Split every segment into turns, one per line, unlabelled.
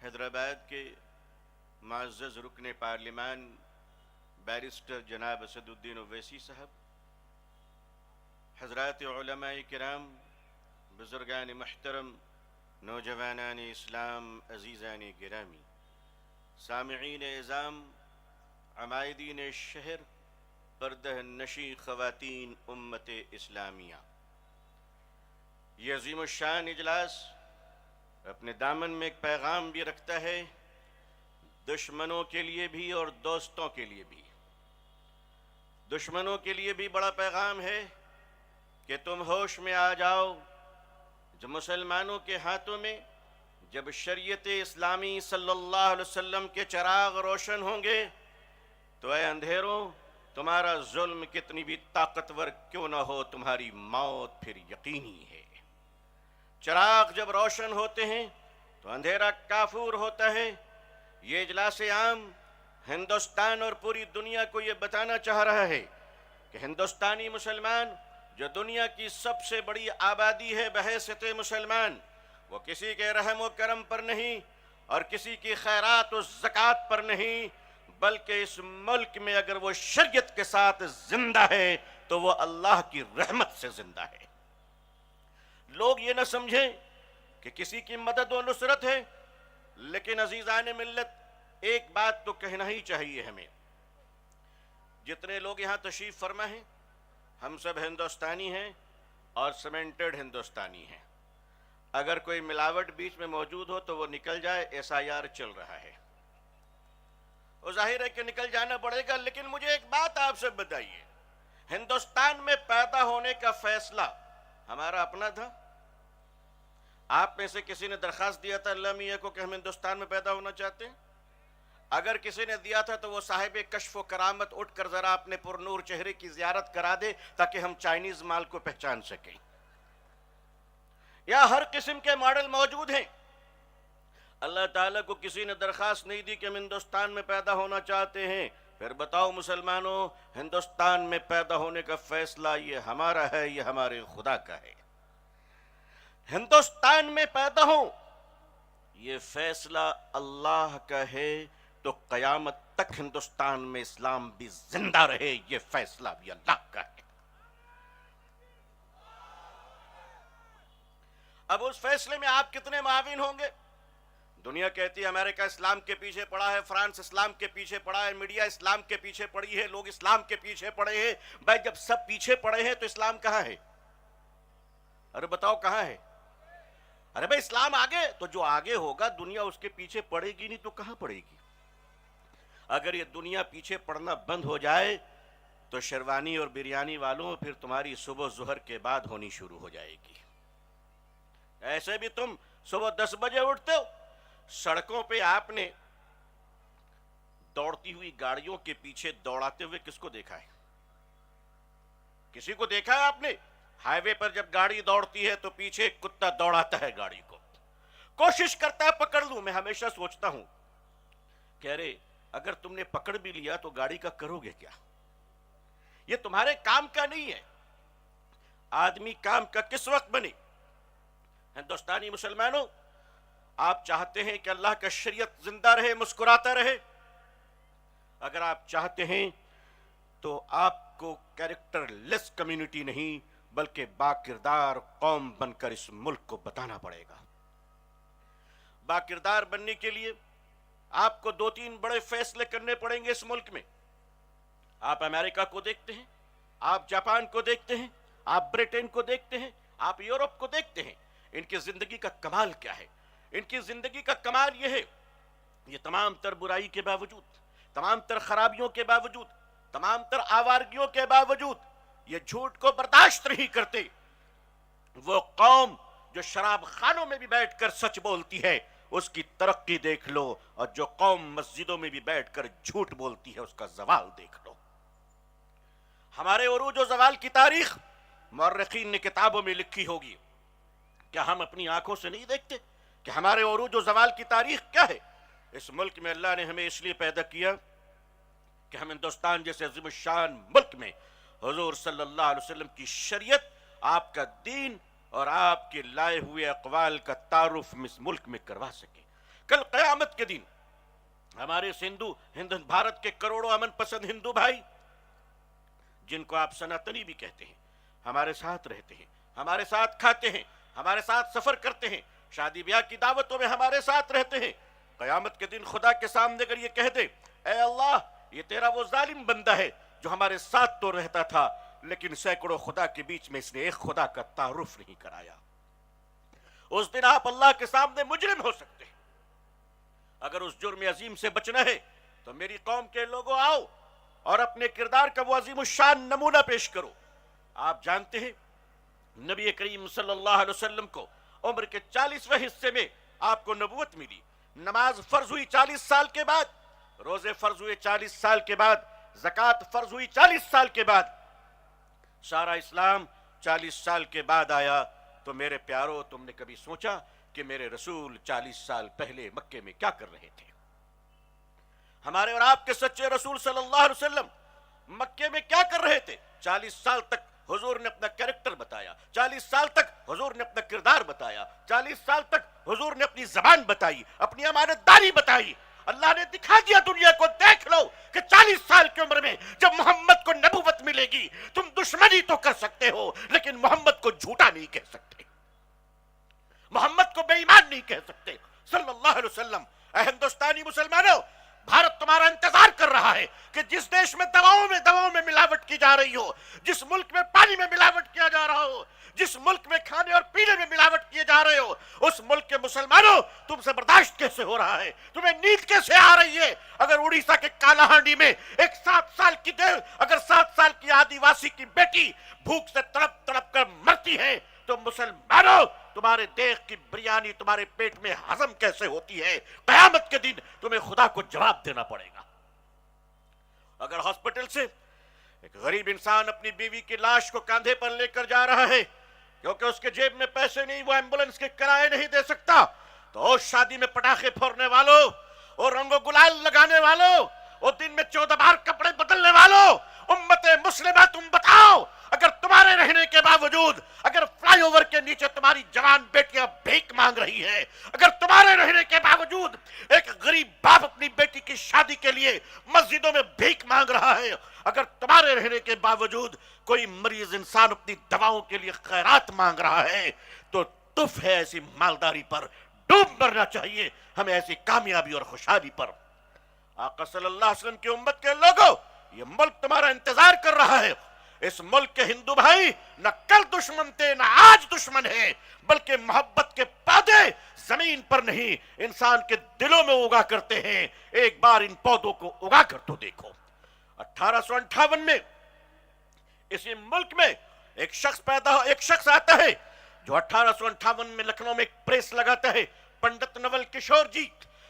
حیدرآباد کے معزز رکن پارلیمان بیرسٹر جناب اسد الدین اویسی صاحب، حضرات علماء کرام، بزرگان محترم، نوجوانان اسلام، عزیزان گرامی، سامعین اعظام، عمائدین شہر، پردہ نشی خواتین امت اسلامیہ، یہ عظیم الشان اجلاس اپنے دامن میں ایک پیغام بھی رکھتا ہے، دشمنوں کے لیے بھی اور دوستوں کے لیے بھی۔ دشمنوں کے لیے بھی بڑا پیغام ہے کہ تم ہوش میں آ جاؤ، جو مسلمانوں کے ہاتھوں میں جب شریعت اسلامی صلی اللہ علیہ وسلم کے چراغ روشن ہوں گے تو اے اندھیروں، تمہارا ظلم کتنی بھی طاقتور کیوں نہ ہو، تمہاری موت پھر یقینی ہے۔ چراغ جب روشن ہوتے ہیں تو اندھیرا کافور ہوتا ہے۔ یہ اجلاس عام ہندوستان اور پوری دنیا کو یہ بتانا چاہ رہا ہے کہ ہندوستانی مسلمان جو دنیا کی سب سے بڑی آبادی ہے بحیثیت مسلمان، وہ کسی کے رحم و کرم پر نہیں اور کسی کی خیرات و زکوٰۃ پر نہیں، بلکہ اس ملک میں اگر وہ شریعت کے ساتھ زندہ ہے تو وہ اللہ کی رحمت سے زندہ ہے۔ لوگ یہ نہ سمجھیں کہ کسی کی مدد و نصرت ہے، لیکن عزیزان ملت ایک بات تو کہنا ہی چاہیے ہمیں۔ جتنے لوگ یہاں تشریف فرما ہیں، ہم سب ہندوستانی ہیں اور سیمنٹڈ ہندوستانی ہیں۔ اگر کوئی ملاوٹ بیچ میں موجود ہو تو وہ نکل جائے، SIR چل رہا ہے، وہ ظاہر ہے کہ نکل جانا پڑے گا۔ لیکن مجھے ایک بات آپ سے بتائیے، ہندوستان میں پیدا ہونے کا فیصلہ ہمارا اپنا تھا؟ آپ میں سے کسی نے درخواست دیا تھا اللہ میاں کو کہ ہم ہندوستان میں پیدا ہونا چاہتے ہیں؟ اگر کسی نے دیا تھا تو وہ صاحب کشف و کرامت اٹھ کر ذرا اپنے پرنور چہرے کی زیارت کرا دے تاکہ ہم چائنیز مال کو پہچان سکیں۔ یا ہر قسم کے ماڈل موجود ہیں۔ اللہ تعالیٰ کو کسی نے درخواست نہیں دی کہ ہم ہندوستان میں پیدا ہونا چاہتے ہیں۔ پھر بتاؤ مسلمانوں، ہندوستان میں پیدا ہونے کا فیصلہ یہ ہمارا ہے، یہ ہمارے خدا کا ہے۔ ہندوستان میں پیدا ہوں یہ فیصلہ اللہ کا ہے، تو قیامت تک ہندوستان میں اسلام بھی زندہ رہے، یہ فیصلہ بھی اللہ کا ہے۔ اب اس فیصلے میں آپ کتنے معاون ہوں گے؟ دنیا کہتی ہے امریکہ اسلام کے پیچھے پڑا ہے، فرانس اسلام کے پیچھے پڑا ہے، میڈیا اسلام کے پیچھے پڑی ہے، لوگ اسلام کے پیچھے پڑے ہیں۔ بھائی جب سب پیچھے پڑے ہیں تو اسلام کہاں ہے؟ ارے بتاؤ کہاں ہے؟ ارے بھائی اسلام آگے، تو جو آگے ہوگا دنیا اس کے پیچھے پڑے گی نہیں تو کہاں پڑے گی؟ اگر یہ دنیا پیچھے پڑنا بند ہو جائے تو شیروانی اور بریانی والوں پھر تمہاری صبح ظہر کے بعد ہونی شروع ہو جائے گی۔ ایسے بھی تم صبح 10 بجے اٹھتے ہو، سڑکوں پہ آپ نے دوڑتی ہوئی گاڑیوں کے پیچھے دوڑاتے ہوئے کس کو دیکھا ہے؟ کسی کو دیکھا ہے آپ نے؟ ہائی وے پر جب گاڑی دوڑتی ہے تو پیچھے ایک کتا دوڑاتا ہے گاڑی کو، کوشش کرتا ہے پکڑ لوں۔ میں ہمیشہ سوچتا ہوں کہ ارے اگر تم نے پکڑ بھی لیا تو گاڑی کا کرو گے کیا؟ یہ تمہارے کام کا نہیں ہے۔ آدمی کام کا کس وقت بنے؟ ہندوستانی مسلمانوں، آپ چاہتے ہیں کہ اللہ کا شریعت زندہ رہے، مسکراتا رہے؟ اگر آپ چاہتے ہیں تو آپ کو کیریکٹر لیس کمیونٹی نہیں بلکہ باکردار قوم بن کر اس ملک کو بتانا پڑے گا۔ باکردار بننے کے لیے آپ کو 2-3 بڑے فیصلے کرنے پڑیں گے اس ملک میں۔ آپ امریکہ کو دیکھتے ہیں، آپ جاپان کو دیکھتے ہیں، آپ برٹن کو دیکھتے ہیں، آپ یورپ کو دیکھتے ہیں۔ ان کی زندگی کا کمال کیا ہے؟ ان کی زندگی کا کمال یہ ہے، یہ تمام تر برائی کے باوجود، تمام تر خرابیوں کے باوجود، تمام تر آوارگیوں کے باوجود یہ جھوٹ کو برداشت نہیں کرتے۔ وہ قوم جو شراب خانوں میں بھی بیٹھ کر سچ بولتی ہے اس کی ترقی دیکھ لو، اور جو قوم مسجدوں میں بھی بیٹھ کر جھوٹ بولتی ہے اس کا زوال دیکھ لو۔ ہمارے عروج و زوال کی تاریخ مورخین نے کتابوں میں لکھی ہوگی، کیا ہم اپنی آنکھوں سے نہیں دیکھتے کہ ہمارے عروج و زوال کی تاریخ کیا ہے؟ اس ملک میں اللہ نے ہمیں اس لیے پیدا کیا کہ ہم ہندوستان جیسے عظیم الشان ملک میں حضور صلی اللہ علیہ وسلم کی شریعت، آپ کا دین اور آپ کے لائے ہوئے اقوال کا تعارف اس ملک میں کروا سکے۔ کل قیامت کے دن ہمارے ہند بھارت کے کروڑوں امن پسند ہندو بھائی، جن کو آپ سناتنی بھی کہتے ہیں، ہمارے ساتھ رہتے ہیں، ہمارے ساتھ کھاتے ہیں، ہمارے ساتھ سفر کرتے ہیں، شادی بیاہ کی دعوتوں میں ہمارے ساتھ رہتے ہیں، قیامت کے دن خدا کے سامنے اگر یہ کہہ دے اے اللہ یہ تیرا وہ ظالم بندہ ہے جو ہمارے ساتھ تو رہتا تھا لیکن سینکڑوں خدا کے بیچ میں اس نے ایک خدا کا تعارف نہیں کرایا، اس دن آپ اللہ کے سامنے مجرم ہو سکتے ہیں۔ اگر اس جرم عظیم سے بچنا ہے تو میری قوم کے لوگوں آؤ اور اپنے کردار کا وہ عظیم الشان نمونہ پیش کرو۔ آپ جانتے ہیں نبی کریم صلی اللہ علیہ وسلم کو عمر کے 40ویں حصے میں آپ کو نبوت ملی، نماز فرض ہوئی 40 سال کے بعد، روزے فرض ہوئے 40 سال کے بعد، زکوٰۃ فرض ہوئی 40 سال کے بعد، سارا اسلام 40 سال کے بعد آیا۔ تو میرے پیارو، تم نے کبھی سوچا کہ میرے رسول 40 سال پہلے مکے میں کیا کر رہے تھے؟ ہمارے اور آپ کے سچے رسول صلی اللہ علیہ وسلم مکے میں کیا کر رہے تھے؟ 40 سال تک حضور نے اپنا کریکٹر بتایا، 40 سال تک حضور نے اپنا کردار بتایا، 40 سال تک حضور نے اپنی زبان بتائی، اپنی امانت داری بتائی۔ اللہ نے دکھا دیا دنیا کو، دیکھ لو کہ 40 سال کی عمر میں جب محمد کو نبوت ملے گی تم دشمنی تو کر سکتے ہو لیکن محمد کو جھوٹا نہیں کہہ سکتے، محمد کو بے ایمان نہیں کہہ سکتے صلی اللہ علیہ وسلم۔ اے ہندوستانی مسلمانوں، بھارت تمہارا انتظار کر رہا ہے کہ جس دیش میں دواؤں میں ملاوٹ کی جا رہی ہو، جس ملک میں پانی میں ملاوٹ کیا جا رہا ہو، جس ملک میں کھانے اور پینے میں ملاوٹ کیے جا رہے ہو، اس ملک کے مسلمانوں تم سے برداشت کیسے ہو رہا ہے؟ تمہیں نیند کیسے آ رہی ہے؟ اگر اڑیسہ کے کالا ہانڈی میں ایک 7 سال کی اگر 7 سال کی آدیواسی کی بیٹی بھوک سے تڑپ تڑپ کر مرتی ہے تو مسلمانوں تمہارے دیکھ کی بریانی تمہارے پیٹ میں ہضم کیسے ہوتی ہے؟ قیامت کے دن تمہیں خدا کو جواب دینا پڑے گا۔ اگر ہاسپٹل سے ایک غریب انسان اپنی بیوی کی لاش کو کاندھے پر لے کر جا رہا ہے کیونکہ اس کے جیب میں پیسے نہیں، وہ ایمبولنس کے کرائے نہیں دے سکتا، تو اس شادی میں پٹاخے پھوڑنے والوں، اور رنگ و گلال لگانے والوں، اور دن میں 14 بار کپڑے بدلنے والوں، امت مسلمہ تم بتاؤ، اگر تمہارے رہنے کے باوجود اگر فلائی اوور کے نیچے تمہاری جوان بیٹیاں بھیک مانگ رہی ہے، اگر تمہارے رہنے کے باوجود ایک غریب باپ اپنی بیٹی کی شادی کے لیے مسجدوں میں بھیک مانگ رہا ہے، اگر تمہارے رہنے کے باوجود کوئی مریض انسان اپنی دواؤں کے لیے خیرات مانگ رہا ہے، تو تف ہے ایسی مالداری پر، ڈوب مرنا چاہیے ہمیں ایسی کامیابی اور خوشحالی پر۔ آقا صلی اللہ علیہ وسلم کی امت کے لوگوں، یہ ملک تمہارا انتظار کر رہا ہے۔ اس ملک کے ہندو بھائی نہ کل دشمن تھے نہ آج دشمن ہیں، بلکہ محبت کے پودے زمین پر نہیں انسان کے دلوں میں اگا کرتے ہیں۔ ایک بار ان پودوں کو اگا کر تو دیکھو۔ 1858 میں اسی ملک میں ایک شخص آتا ہے جو 1858 میں لکھنؤ میں ایک پریس لگاتا ہے، پنڈت نول کشور جی۔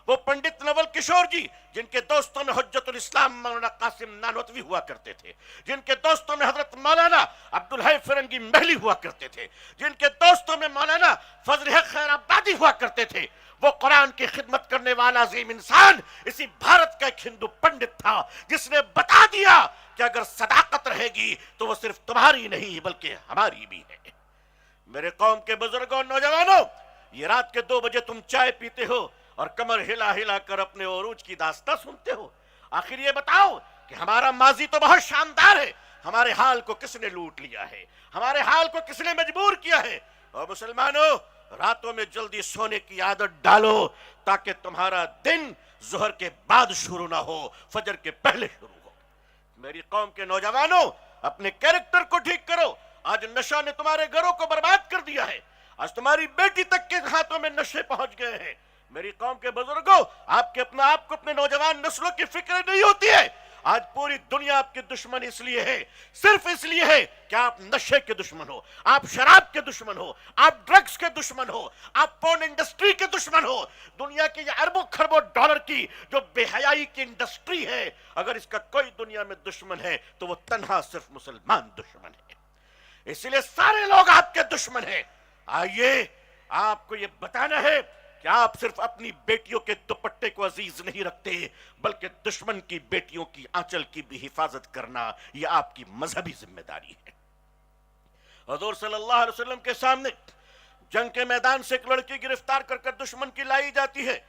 وہ پنڈت نول کشور جی جن کے دوستوں میں حجت الاسلام مولانا قاسم نانوتوی ہوا کرتے تھے، جن کے دوستوں میں حضرت مولانا عبدالحی فرنگی محلی ہوا کرتے تھے، جن کے دوستوں میں مولانا فضل حق خیر آبادی ہوا کرتے تھے، وہ قرآن کی خدمت کرنے والا عظیم انسان اسی بھارت کا ایک ہندو پنڈت تھا جس نے بتا دیا کہ اگر صداقت رہے گی تو وہ صرف تمہاری نہیں بلکہ ہماری بھی ہے۔ میرے قوم کے بزرگوں، نوجوانوں، یہ رات کے 2 بجے تم چائے پیتے ہو اور کمر ہلا ہلا کر اپنے عروج کی داستاں سنتے ہو۔ آخر یہ بتاؤ کہ ہمارا ماضی تو بہت شاندار ہے، ہمارے حال کو کس نے لوٹ لیا ہے؟ ہمارے حال کو کس نے مجبور کیا ہے؟ اور مسلمانوں، راتوں میں جلدی سونے کی عادت ڈالو تاکہ تمہارا دن ظہر کے بعد شروع نہ ہو، فجر کے پہلے شروع ہو۔ میری قوم کے نوجوانوں، اپنے کیریکٹر کو ٹھیک کرو۔ آج نشہ نے تمہارے گھروں کو برباد کر دیا ہے، آج تمہاری بیٹی تک کے ہاتھوں میں نشے پہنچ گئے ہیں۔ میری قوم کے بزرگوں، آپ کو اپنے نوجوان نسلوں کی فکر نہیں ہوتی ہے۔ آج پوری دنیا آپ کی دشمن اس لیے ہے، صرف اس لیے ہے کہ آپ نشے کے دشمن ہو، آپ شراب کے دشمن ہو، آپ ڈرگز کے دشمن ہو، آپ پورن انڈسٹری کے دشمن ہو۔ دنیا کی یہ اربوں خربوں ڈالر کی جو بے حیائی کی انڈسٹری ہے، اگر اس کا کوئی دنیا میں دشمن ہے تو وہ تنہا صرف مسلمان دشمن ہے۔ اس لیے سارے لوگ آپ کے دشمن ہیں۔ آئیے آپ کو یہ بتانا ہے کہ آپ صرف اپنی بیٹیوں کے دوپٹے کو عزیز نہیں رکھتے بلکہ دشمن کی بیٹیوں کی آنچل کی بھی حفاظت کرنا یہ آپ کی مذہبی ذمہ داری ہے۔ حضور صلی اللہ علیہ وسلم کے سامنے جنگ کے میدان سے ایک لڑکی گرفتار کر دشمن کی لائی جاتی ہے۔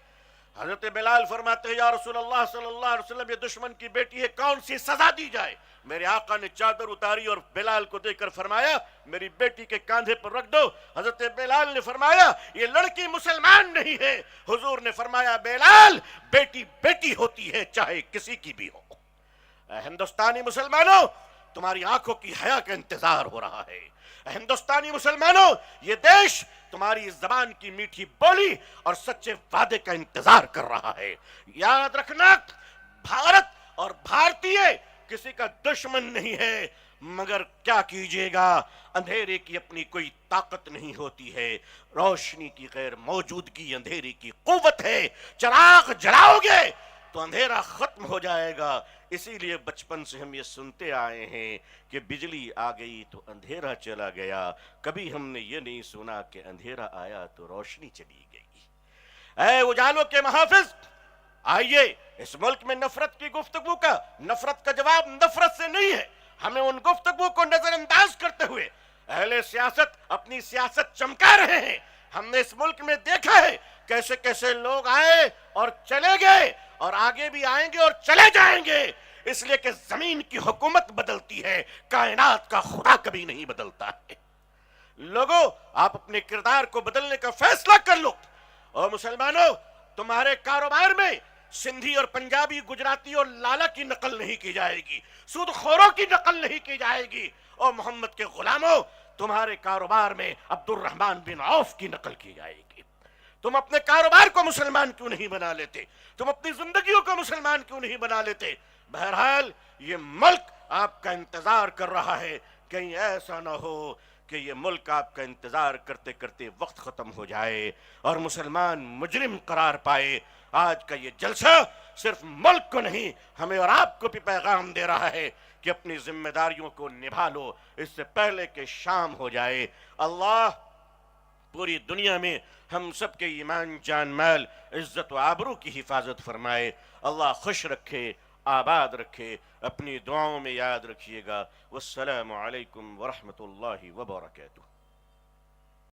حضرت بلال فرماتے ہیں یا رسول اللہ صلی اللہ علیہ وسلم یہ دشمن کی بیٹی ہے، کون سی سزا دی جائے؟ میرے آقا نے چادر اتاری اور بلال کو دے کر فرمایا میری بیٹی کے کاندھے پر رکھ دو۔ حضرت بلال نے فرمایا یہ لڑکی مسلمان نہیں ہے۔ حضور نے فرمایا بلال بیٹی بیٹی ہوتی ہے چاہے کسی کی بھی ہو۔ اے ہندوستانی مسلمانوں، تمہاری آنکھوں کی حیا کا انتظار ہو رہا ہے۔ اے ہندوستانی مسلمانوں، یہ دیش تمہاری زبان کی میٹھی بولی اور سچے وعدے کا انتظار کر رہا ہے۔ یاد رکھنا بھارت اور بھارتیہ کسی کا دشمن نہیں ہے، مگر کیا کیجئے گا، اندھیرے کی اپنی کوئی طاقت نہیں ہوتی ہے، روشنی کی غیر موجودگی اندھیرے کی قوت ہے۔ چراغ جلاؤ گے تو اندھیرا ختم ہو جائے گا۔ اسی لیے بچپن سے ہم یہ سنتے آئے ہیں کہ بجلی آ گئی تو اندھیرا چلا گیا، کبھی ہم نے یہ نہیں سنا کہ اندھیرا آیا تو روشنی چلی گئی۔ اے اجالوں کے محافظ، آئیے اس ملک میں نفرت کی گفتگو کا نفرت کا جواب نفرت سے نہیں ہے۔ ہمیں ان گفتگو کو نظر انداز کرتے ہوئے اہل سیاست اپنی سیاست چمکا رہے ہیں۔ ہم نے اس ملک میں دیکھا ہے کیسے کیسے لوگ آئے اور چلے گئے اور آگے بھی آئیں گے اور چلے جائیں گے، اس لیے کہ زمین کی حکومت بدلتی ہے، کائنات کا خدا کبھی نہیں بدلتا ہے۔ لوگوں، آپ اپنے کردار کو بدلنے کا فیصلہ کر لو۔ اور مسلمانوں، تمہارے کاروبار میں سندھی اور پنجابی گجراتی اور لالا کی نقل نہیں کی جائے گی، سود خوروں کی نقل نہیں کی جائے گی۔ اور محمد کے غلاموں، تمہارے کاروبار میں عبد الرحمن بن عوف کی نقل کی جائے گی۔ تم اپنے کاروبار کو مسلمان کیوں نہیں بنا لیتے؟ تم اپنی زندگیوں کو مسلمان کیوں نہیں بنا لیتے؟ بہرحال یہ ملک آپ کا انتظار کر رہا ہے، کہیں ایسا نہ ہو کہ یہ ملک آپ کا انتظار کرتے کرتے وقت ختم ہو جائے اور مسلمان مجرم قرار پائے۔ آج کا یہ جلسہ صرف ملک کو نہیں، ہمیں اور آپ کو بھی پیغام دے رہا ہے کہ اپنی ذمہ داریوں کو نبھا لو اس سے پہلے کہ شام ہو جائے۔ اللہ پوری دنیا میں ہم سب کے ایمان، جان، مال، عزت و آبرو کی حفاظت فرمائے۔ اللہ خوش رکھے، آباد رکھے، اپنی دعاؤں میں یاد رکھیے گا۔ والسلام علیکم ورحمۃ اللہ وبرکاتہ۔